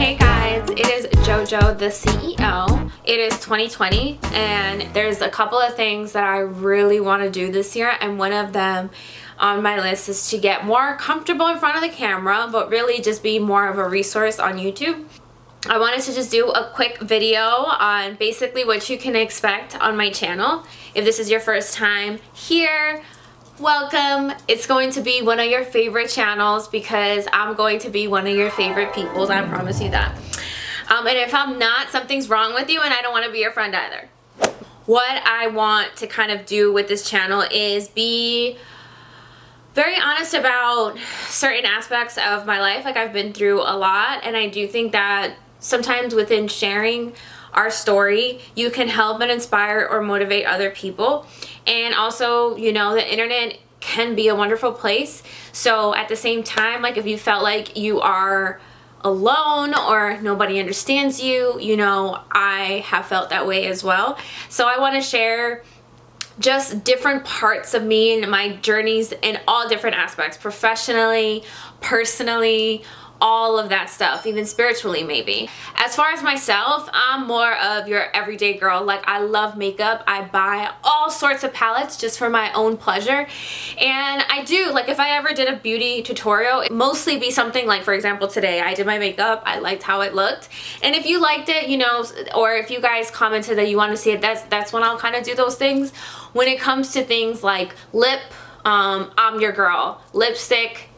Hey guys, it is JoJo the CEO. It is 2020 and there's a couple of things that I really want to do this year, and one of them on my list is to get more comfortable in front of the camera, but really just be more of a resource on YouTube. I wanted to just do a quick video on basically what you can expect on my channel. If this is your first time here, welcome. It's going to be one of your favorite channels because I'm going to be one of your favorite peoples, I promise you that. And if I'm not, something's wrong with you and I don't want to be your friend either. What I want to kind of do with this channel is be very honest about certain aspects of my life. Like, I've been through a lot, and I do think that sometimes within sharing our story, you can help and inspire or motivate other people. And also, you know, the internet can be a wonderful place. So at the same time, like, if you felt like you are alone or nobody understands you, you know, I have felt that way as well. So I want to share just different parts of me and my journeys in all different aspects, professionally, personally, all of that stuff, even spiritually maybe. As far as myself, I'm more of your everyday girl. Like, I love makeup. I buy all sorts of palettes just for my own pleasure. And I do, like, if I ever did a beauty tutorial, it'd mostly be something like, for example, today I did my makeup. I liked how it looked. And if you liked it, you know, or if you guys commented that you want to see it, that's when I'll kind of do those things. When it comes to things like lip, I'm your girl. Lipstick,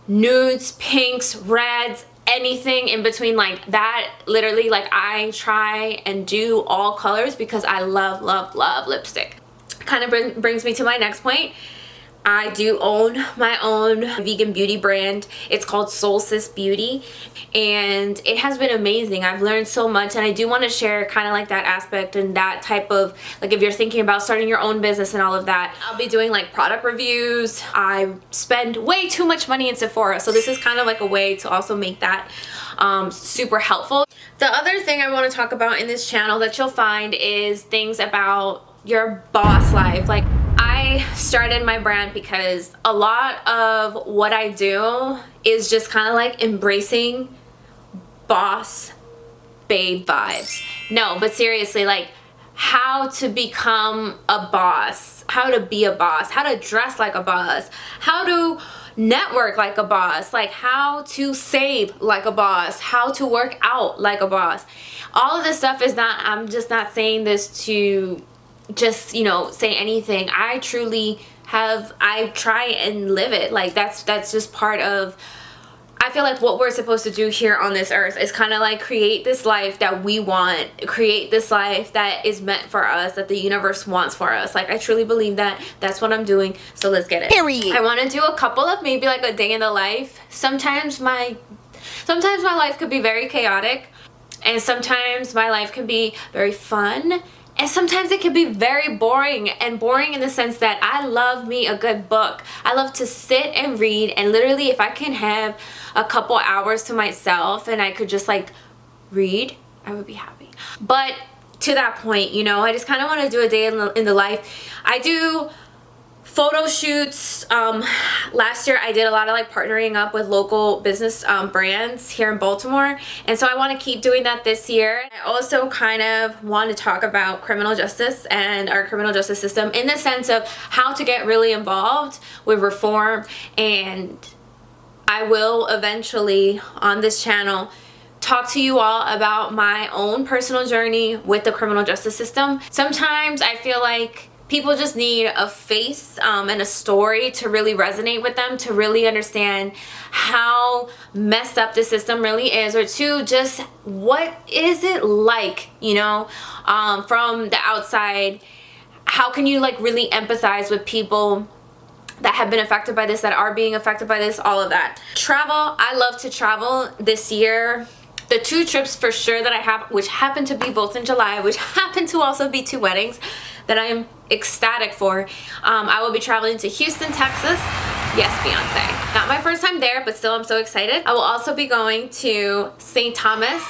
nudes, pinks, reds, anything in between, like that. Literally, like, I try and do all colors because I love lipstick. Kind of brings me to my next point. I do own my own vegan beauty brand. It's called Solstice Beauty, and it has been amazing. I've learned so much, and I do want to share kind of like that aspect and that type of, like, if you're thinking about starting your own business and all of that. I'll be doing like product reviews. I spend way too much money in Sephora, so this is kind of like a way to also make that super helpful. The other thing I want to talk about in this channel that you'll find is things about your boss life. Like, I started my brand because a lot of what I do is just kind of like embracing boss babe vibes. No, but seriously, like, how to become a boss, how to be a boss, how to dress like a boss, how to network like a boss, like how to save like a boss, how to work out like a boss. All of this stuff is not, I'm just not saying this to just, you know, say anything. I truly have, I try and live it. Like, that's just part of, I feel like what we're supposed to do here on this earth is kind of like create this life that we want, create this life that is meant for us, that the universe wants for us. Like, I truly believe that. That's what I'm doing. So let's get it. Period. I want to do a couple of maybe like a day in the life. Sometimes my life could be very chaotic, and sometimes my life can be very fun. And sometimes it can be very boring, and boring in the sense that I love me a good book. I love to sit and read, and literally if I can have a couple hours to myself and I could just like read, I would be happy. But to that point, you know, I just kind of want to do a day in the life. I do photo shoots. Last year I did a lot of like partnering up with local business brands here in Baltimore, and so I want to keep doing that this year. I also kind of want to talk about criminal justice and our criminal justice system in the sense of how to get really involved with reform, and I will eventually on this channel talk to you all about my own personal journey with the criminal justice system. Sometimes I feel like people just need a face and a story to really resonate with them, to really understand how messed up the system really is, or to just what is it like, you know, from the outside. How can you like really empathize with people that have been affected by this, that are being affected by this, all of that. Travel, I love to travel. This year, the 2 trips for sure that I have, which happen to be both in July, which happen to also be 2 weddings that I am ecstatic for. I will be traveling to Houston, Texas. Yes, Beyonce. Not my first time there, but still I'm so excited. I will also be going to St. Thomas,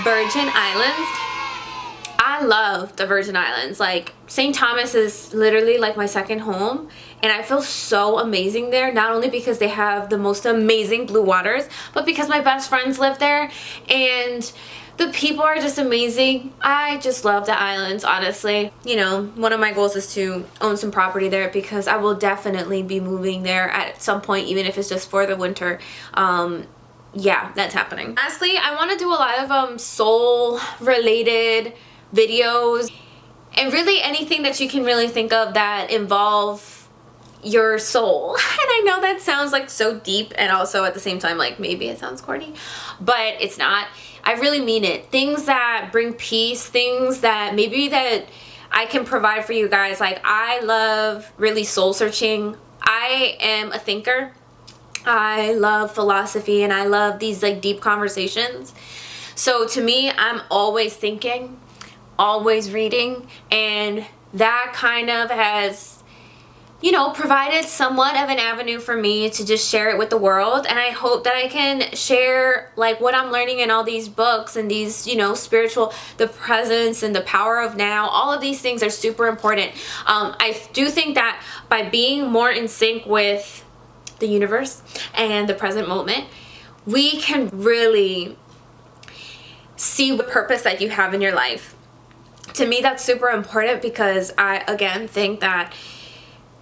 Virgin Islands. I love the Virgin Islands. Like, St. Thomas is literally like my second home, and I feel so amazing there, not only because they have the most amazing blue waters, but because my best friends live there and the people are just amazing. I just love the islands, honestly. You know, one of my goals is to own some property there because I will definitely be moving there at some point, even if it's just for the winter. Yeah, that's happening. Lastly, I want to do a lot of soul related videos and really anything that you can really think of that involve your soul. And I know that sounds like so deep, and also at the same time like maybe it sounds corny, but it's not. I really mean it. Things that bring peace, things that maybe that I can provide for you guys. Like, I love really soul searching. I am a thinker. I love philosophy and I love these like deep conversations. So to me, I'm always thinking, always reading, and that kind of has, you know, provided somewhat of an avenue for me to just share it with the world. And I hope that I can share like what I'm learning in all these books and these, you know, spiritual, the presence and the power of now. All of these things are super important. I do think that by being more in sync with the universe and the present moment, we can really see the purpose that you have in your life. To me, that's super important because I, again, think that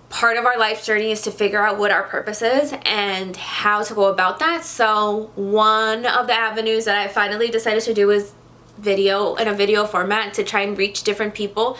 part of our life journey is to figure out what our purpose is and how to go about that. So one of the avenues that I finally decided to do is video, in a video format, to try and reach different people.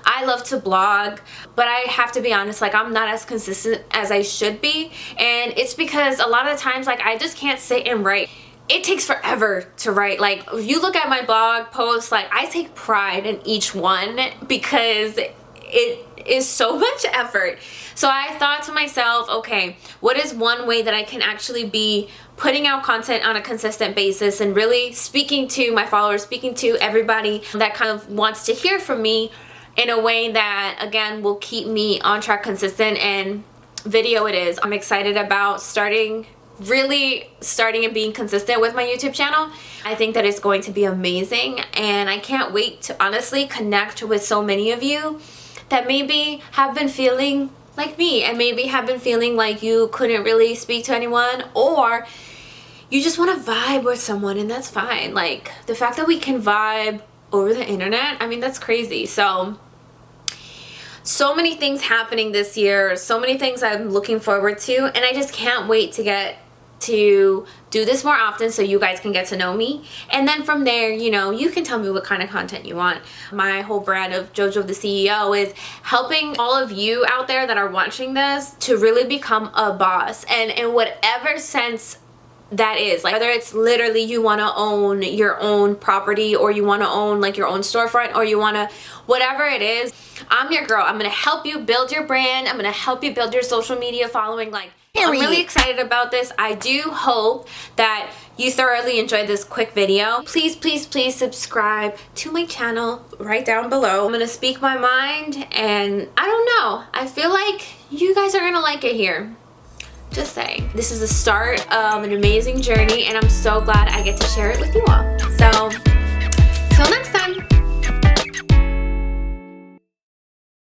I love to blog, but I have to be honest, like I'm not as consistent as I should be. And it's because a lot of times, like I just can't sit and write. It takes forever to write. Like if you look at my blog posts, like I take pride in each one because it is so much effort. So I thought to myself, okay, what is one way that I can actually be putting out content on a consistent basis and really speaking to my followers, speaking to everybody that kind of wants to hear from me in a way that, again, will keep me on track, consistent, and video it is. I'm excited about really starting and being consistent with my YouTube channel. I think that it's going to be amazing, and I can't wait to honestly connect with so many of you that maybe have been feeling like me and maybe have been feeling like you couldn't really speak to anyone, or you just want to vibe with someone, and that's fine. Like the fact that we can vibe over the internet, I mean, that's crazy. So many things happening this year, so many things I'm looking forward to, and I just can't wait to get to do this more often so you guys can get to know me. And then from there, you know, you can tell me what kind of content you want. My whole brand of JoJo the CEO is helping all of you out there that are watching this to really become a boss, and in whatever sense that is. Like whether it's literally you want to own your own property, or you want to own like your own storefront, or you want to, whatever it is, I'm your girl. I'm going to help you build your brand. I'm going to help you build your social media following. Like, I'm really excited about this. I do hope that you thoroughly enjoyed this quick video. Please, please, please subscribe to my channel right down below. I'm going to speak my mind, and I don't know, I feel like you guys are going to like it here. Just saying. This is the start of an amazing journey, and I'm so glad I get to share it with you all.